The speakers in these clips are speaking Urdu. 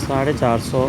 450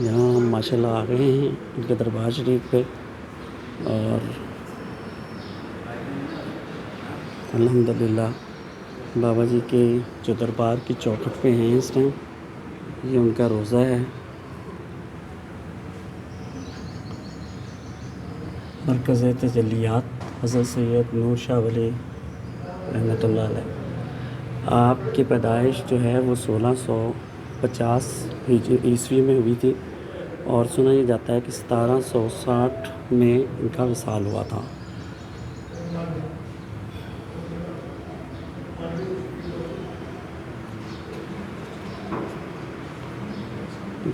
یہاں ہم ماشاءاللہ آ گئے ہیں ان کے دربار شریف پہ، اور الحمدللہ بابا جی کے جو دربار کی چوکھٹ پہ ہیں اس ٹائم، یہ ان کا روضہ ہے، مرکز تجلیات حضرت سید نور شاہ ولی رحمۃ اللہ علیہ۔ آپ کی پیدائش جو ہے وہ 1650 عیسوی میں ہوئی تھی، اور سنا یہ جاتا ہے کہ 1760 میں ان کا وصال ہوا تھا۔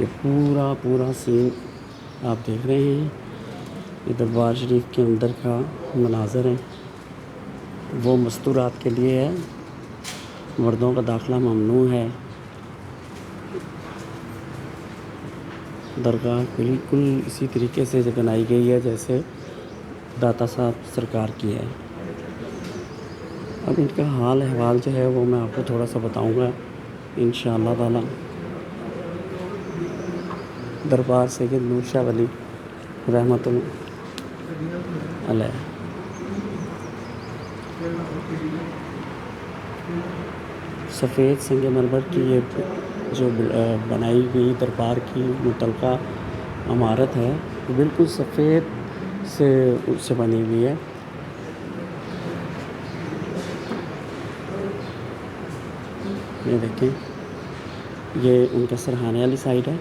یہ پورا سین آپ دیکھ رہے ہیں، یہ دربار شریف کے اندر کا مناظر ہے۔ وہ مستورات کے لیے ہے، مردوں کا داخلہ ممنوع ہے۔ درگاہ بالکل اسی طریقے سے بنائی گئی ہے جیسے داتا صاحب سرکار کی ہے۔ اب ان کا حال احوال جو ہے وہ میں آپ کو تھوڑا سا بتاؤں گا انشاءاللہ تعالی۔ دربار سید نور شاہ ولی رحمۃ اللہ علیہ۔ سفید سنگ مرمر کی یہ جو بنائی ہوئی دربار کی متعلقہ عمارت ہے، بالکل سفید سے بنی ہوئی ہے۔ یہ دیکھیں، یہ ان کا سرحانے والی سائڈ ہے۔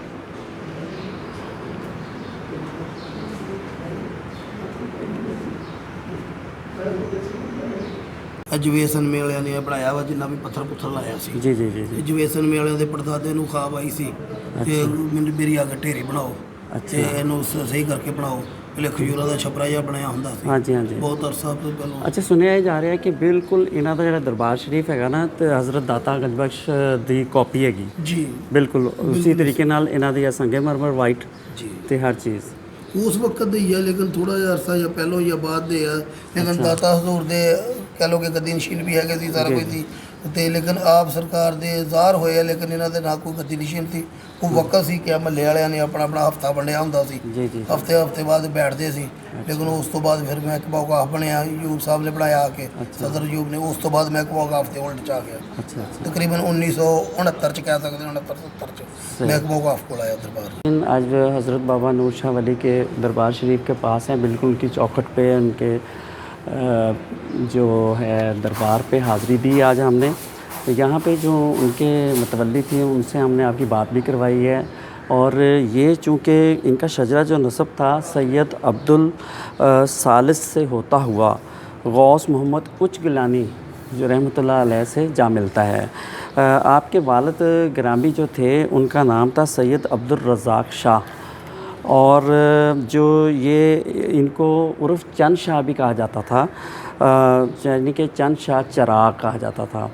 ایجویشن میں والے نے بنایا وا جنہ بھی پتھر لایا سی۔ جی جی جی جی ایجویشن میں والے دے پردادے نو خواب آئی سی کہ میری آگے ڈھیری بناؤ تے اینو صحیح کر کے بناؤ۔ پہلے کھجوراں دا چھپرا جہا بنایا ہوندا سی، ہاں جی ہاں جی۔ بہت عرصہ تو پہلوں۔ اچھا، سنیا یہ جا رہا ہے کہ بالکل انہاں دا جڑا دربار شریف ہے نا تے حضرت داتا گنج بخش دی کاپی ہے گی، جی بالکل اسی طریقے نال انہاں دی سنگ مرمر وائٹ جی تے ہر چیز اس وقت دی ہے، لیکن تھوڑا جہا عرصہ یا پہلوں یا بعد دے ہے، لیکن داتا حضور دے کہہ لو کہ گدی نشین بھی ہے سی، سارا کچھ سی تے، لیکن آپ سرکار دے ظاہر ہوئے، لیکن انہاں دے نہ کوئی گدی نشین تھی۔ وہ وقت سی کہ محلے والوں نے اپنا ہفتہ بنیا ہوندا سی، ہفتے بعد بیٹھتے سی، لیکن اس تو بعد پھر محکمہ اوقاف بنیا، ایوب صاحب نے بنایا آ کے، صدر ایوب نے، اس تو بعد محکمہ اوقاف تے الٹ چا گیا۔ تقریباً 1969 چ کہہ سکتے ہیں، 69-70 چ محکمہ اوقاف کو آیا دربار۔ آج حضرت بابا نور شاہ ولی کے دربار شریف کے پاس ہیں، بالکل ان کی چوکھٹ پہ ان کے جو ہے دربار پہ حاضری دی آج ہم نے۔ یہاں پہ جو ان کے متولی تھے ان سے ہم نے آپ کی بات بھی کروائی ہے، اور یہ چونکہ ان کا شجرہ جو نسب تھا سید عبدالثالث سے ہوتا ہوا غوث محمد کچ گیلانی جو رحمۃ اللہ علیہ سے جا ملتا ہے۔ آپ کے والد گرامی جو تھے ان کا نام تھا سید عبدالرزاق شاہ، اور جو یہ ان کو عرف چند شاہ بھی کہا جاتا تھا، یعنی کہ چند شاہ چراغ کہا جاتا تھا۔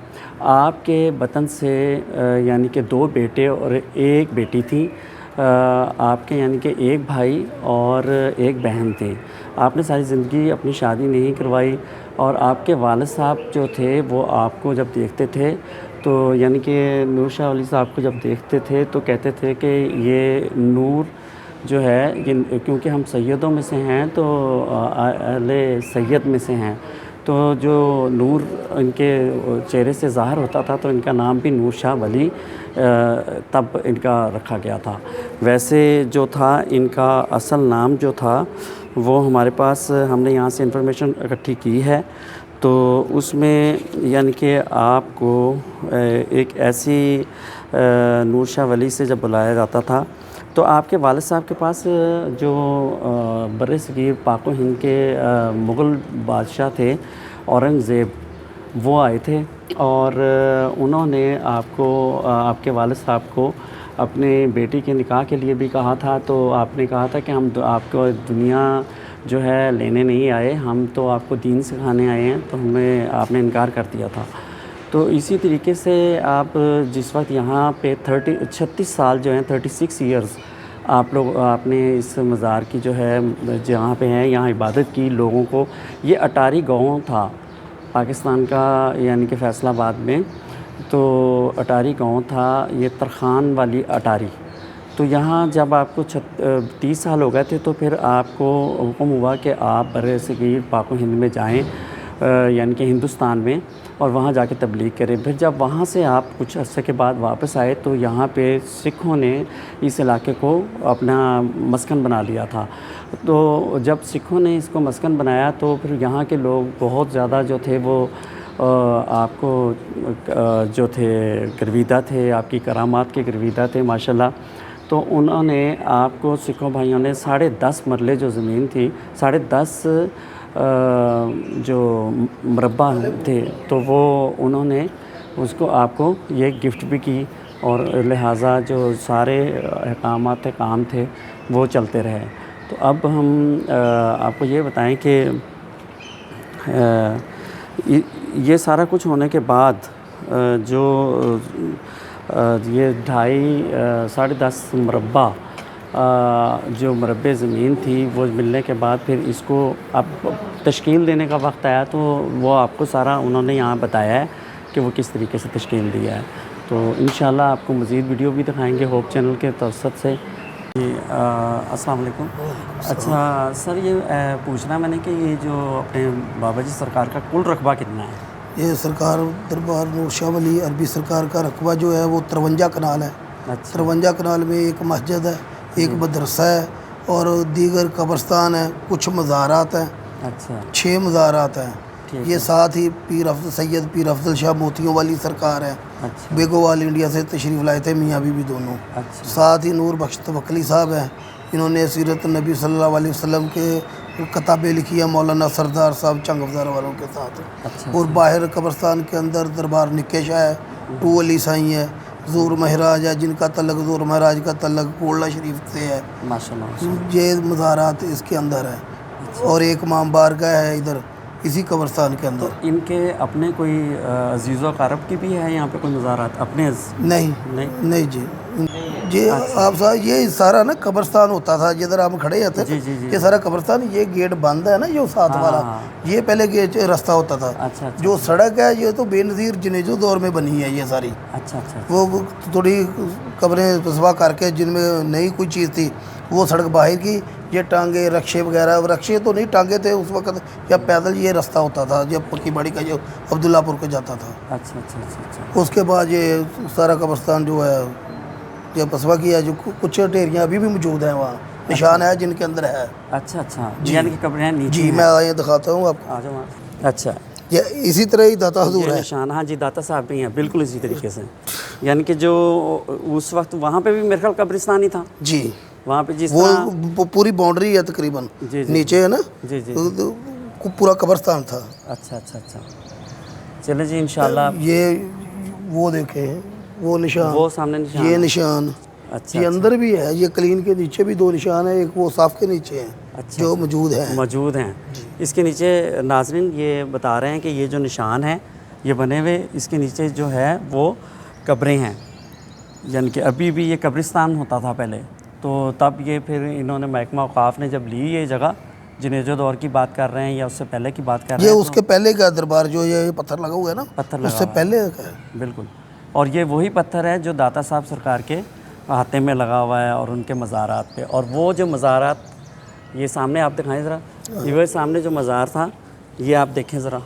آپ کے وطن سے یعنی کہ 2 بیٹے اور 1 بیٹی تھی، آپ کے یعنی کہ 1 بھائی اور 1 بہن تھی۔ آپ نے ساری زندگی اپنی شادی نہیں کروائی، اور آپ کے والد صاحب جو تھے وہ آپ کو جب دیکھتے تھے تو یعنی کہ نور شاہ ولی صاحب کو جب دیکھتے تھے تو کہتے تھے کہ یہ نور جو ہے، یہ کیونکہ ہم سیدوں میں سے ہیں تو اہل سید میں سے ہیں، تو جو نور ان کے چہرے سے ظاہر ہوتا تھا تو ان کا نام بھی نور شاہ ولی تب ان کا رکھا گیا تھا۔ ویسے جو تھا ان کا اصل نام جو تھا وہ ہمارے پاس ہم نے یہاں سے انفارمیشن اکٹھی کی ہے، تو اس میں یعنی کہ آپ کو ایک ایسی نور شاہ ولی سے جب بلایا جاتا تھا تو آپ کے والد صاحب کے پاس جو بر صغیر پاک و ہند کے مغل بادشاہ تھے اورنگزیب، وہ آئے تھے، اور انہوں نے آپ کے والد صاحب کو اپنے بیٹی کے نکاح کے لیے بھی کہا تھا، تو آپ نے کہا تھا کہ ہم آپ کو دنیا جو ہے لینے نہیں آئے، ہم تو آپ کو دین سکھانے آئے ہیں، تو آپ نے انکار کر دیا تھا۔ تو اسی طریقے سے آپ جس وقت یہاں پہ 36 سال جو ہیں 36 ایئرز آپ نے اس مزار کی جو ہے جہاں پہ ہیں یہاں عبادت کی لوگوں کو۔ یہ اٹاری گاؤں تھا پاکستان کا، یعنی کہ فیصل آباد میں، تو اٹاری گاؤں تھا، یہ ترخان والی اٹاری، تو یہاں جب آپ کو 30 سال ہو گئے تھے تو پھر آپ کو حکم ہوا کہ آپ بر صغیر پاک و ہند میں جائیں، یعنی کہ ہندوستان میں، اور وہاں جا کے تبلیغ کریں۔ پھر جب وہاں سے آپ کچھ عرصے کے بعد واپس آئے تو یہاں پہ سکھوں نے اس علاقے کو اپنا مسکن بنا لیا تھا۔ تو جب سکھوں نے اس کو مسکن بنایا تو پھر یہاں کے لوگ بہت زیادہ جو تھے وہ آپ کو جو تھے گرویدہ تھے، آپ کی کرامات کے گرویدہ تھے ماشاءاللہ۔ تو انہوں نے آپ کو سکھوں بھائیوں نے 10.5 مرلے جو زمین تھی، 10.5 جو مربع تھے، تو وہ انہوں نے اس کو آپ کو یہ گفٹ بھی کی، اور لہٰذا جو سارے احکامات تھے، کام تھے، وہ چلتے رہے۔ تو اب ہم آپ کو یہ بتائیں کہ یہ سارا کچھ ہونے کے بعد جو یہ 10.5 مربع جو مربع زمین تھی، وہ ملنے کے بعد پھر اس کو اب تشکیل دینے کا وقت آیا، تو وہ آپ کو سارا انہوں نے یہاں بتایا ہے کہ وہ کس طریقے سے تشکیل دیا ہے۔ تو انشاءاللہ آپ کو مزید ویڈیو بھی دکھائیں گے ہوپ چینل کے توسط سے۔ جی السلام علیکم۔ اچھا سر، یہ پوچھنا میں نے کہ یہ جو اپنے بابا جی سرکار کا کل رقبہ کتنا ہے؟ یہ سرکار دربار نور شاہ ولی عربی سرکار کا رقبہ جو ہے وہ 53 کنال ہے۔ اچھا 53 کنال میں ایک مسجد ہے، ایک مدرسہ ہے، اور دیگر قبرستان ہے، کچھ مزارات ہیں، اچھا 6 مزارات ہیں۔ ٹھیک یہ ہے۔ ساتھ ہی سید پیر افضل شاہ موتیوں والی سرکار ہے، اچھا بیگوال انڈیا سے تشریف لائے تھے، میاں بیوی دونوں۔ اچھا ساتھ ہی نور بخش توکلی صاحب ہیں، انہوں نے سیرت نبی صلی اللہ علیہ وسلم کے کتابیں لکھی ہیں مولانا سردار صاحب چنگ افزار والوں کے ساتھ۔ اچھا اور باہر قبرستان کے اندر دربار نکے شاہ ہے، ٹو علی سائی ہے، زور مہراج ہے، جن کا تعلق زور مہراج کا تعلق کوڑلہ شریف سے ہے۔ ماشاءاللہ۔ یہ مزارات اس کے اندر ہے، اور ایک امام بارگاہ ہے ادھر اسی قبرستان کے اندر۔ ان کے اپنے کوئی عزیز و اقارب کی بھی ہے یہاں پہ کوئی مزارات اپنے نہیں جی جی آپ صاحب، یہ سارا نا قبرستان ہوتا تھا جدھر ہم کھڑے ہوتے جی جی جی یہ سارا قبرستان، یہ گیٹ بند ہے نا جو ساتھ والا، یہ پہلے گیٹ رستہ ہوتا تھا۔ اچھا اچھا جو سڑک ہے یہ تو بے نظیر جنیجو دور میں بنی ہے، یہ ساری اچھا اچھا وہ تھوڑی قبریں پسوا کر کے جن میں نئی کوئی چیز تھی وہ سڑک باہر کی، یہ ٹانگے رکشے وغیرہ، رکشے تو نہیں ٹانگے تھے اس وقت، یا پیدل یہ رستہ ہوتا تھا جب پکی باڑی کا جو عبداللہ پور کو جاتا تھا۔ اچھا اچھا اچھا اچھا اس کے بعد یہ سارا قبرستان جو ہے یہ پسوا کیا، جو کچھ ڈھیریاں ابھی بھی موجود ہیں وہاں، نشان ہے جن کے اندر ہے۔ اچھا اچھا یعنی کہ قبریں نیچے جی میں آئے دکھاتا ہوں آپ کو۔ آ جاؤ۔ اچھا یہ اسی طرح ہی داتا حضور یہ ہے۔ نشان، ہاں جی داتا صاحب بھی ہیں بالکل اسی طریقے سے، یعنی کہ جو اس وقت وہاں پہ بھی میرے خیال قبرستان ہی تھا، جی وہاں پہ جس طرح وہ پوری باؤنڈری ہے تقریباً، جی جی نیچے ہے نا جی جی پورا قبرستان تھا۔ اچھا اچھا اچھا چلے جی انشاءاللہ۔ یہ وہ دیکھیں وہ نشان، وہ سامنے نشان یہ ہے۔ نشان اچھا یہ اندر بھی ہے، یہ کلین کے نیچے بھی 2 نشان ہیں، ایک وہ صاف کے نیچے ہیں اچھا جو موجود ہیں۔ موجود ہیں۔ اس کے نیچے ناظرین یہ بتا رہے ہیں کہ یہ جو نشان ہیں یہ بنے ہوئے، اس کے نیچے جو ہے وہ قبریں ہیں، یعنی کہ ابھی بھی یہ قبرستان ہوتا تھا پہلے، تو تب یہ پھر انہوں نے محکمہ اوقاف نے جب لی یہ جگہ، جنیجو دور کی بات کر رہے ہیں یا اس سے پہلے کی بات کر رہے یہ ہیں، اس کے پہلے کا دربار جو یہ پتھر لگا ہوا ہے نا، پتھر اس لگا سے ہوا ہے۔ پہلے کا ہے۔ بالکل، اور یہ وہی پتھر ہے جو داتا صاحب سرکار کے ہاتھے میں لگا ہوا ہے اور ان کے مزارات پہ، اور وہ جو مزارات یہ سامنے آپ دکھائیں ذرا، یہ سامنے جو مزار تھا یہ آپ دیکھیں ذرا،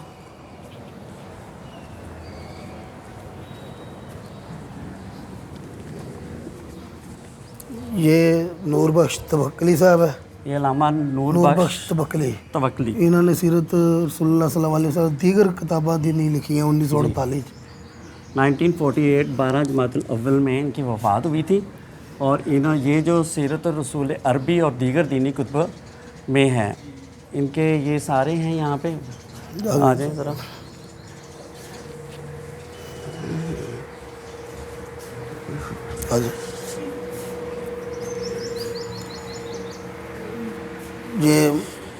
یہ نور بخش توکلی صاحب ہے، یہ علامہ نور نور بخش بخش توکلی۔ توکلی۔ انہوں نے سیرت رسول اللہ صلی اللہ علیہ وسلم دیگر کتابیں دینی لکھی ہیں 1948۔ 1948 12 جماعت الاول میں ان کی وفات ہوئی تھی، اور یہ جو سیرت الرسول عربی اور دیگر دینی کتب میں ہے، ان کے یہ سارے ہیں یہاں پہ، آ جائیں ذرا۔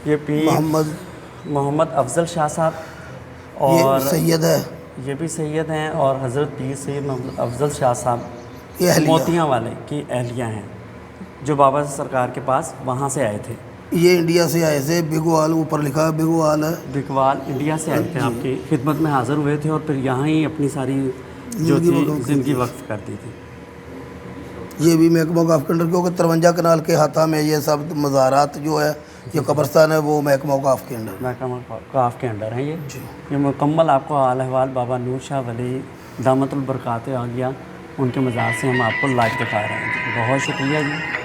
یہ پیر محمد افضل شاہ صاحب، اور سید ہے، یہ بھی سید ہیں، اور حضرت پیر سید محمد افضل شاہ صاحب یہ اہلیہ، موتیاں والے کی اہلیہ ہیں، جو بابا سرکار کے پاس وہاں سے آئے تھے۔ یہ انڈیا سے آئے تھے، بیگوال اوپر لکھا ہے بیگوال ہے، بکوال انڈیا سے آئے تھے، آپ کی خدمت میں حاضر ہوئے تھے، اور پھر یہاں ہی اپنی ساری جو تھی زندگی وقف کر دی تھی۔ یہ بھی محکمہ اوقاف کے انڈر، کیونکہ 53 کنال کے ہاتھا میں یہ سب مزارات جو ہے یہ قبرستان ہے وہ محکمہ اوقاف کے انڈر۔ محکمہ اوقاف کے انڈر ہیں جی یہ مکمل آپ کو حال احوال بابا نور شاہ ولی دامت البرکات آ گیا ان کے مزار سے ہم آپ کو لائیو دکھا رہے ہیں جی، بہت شکریہ جی۔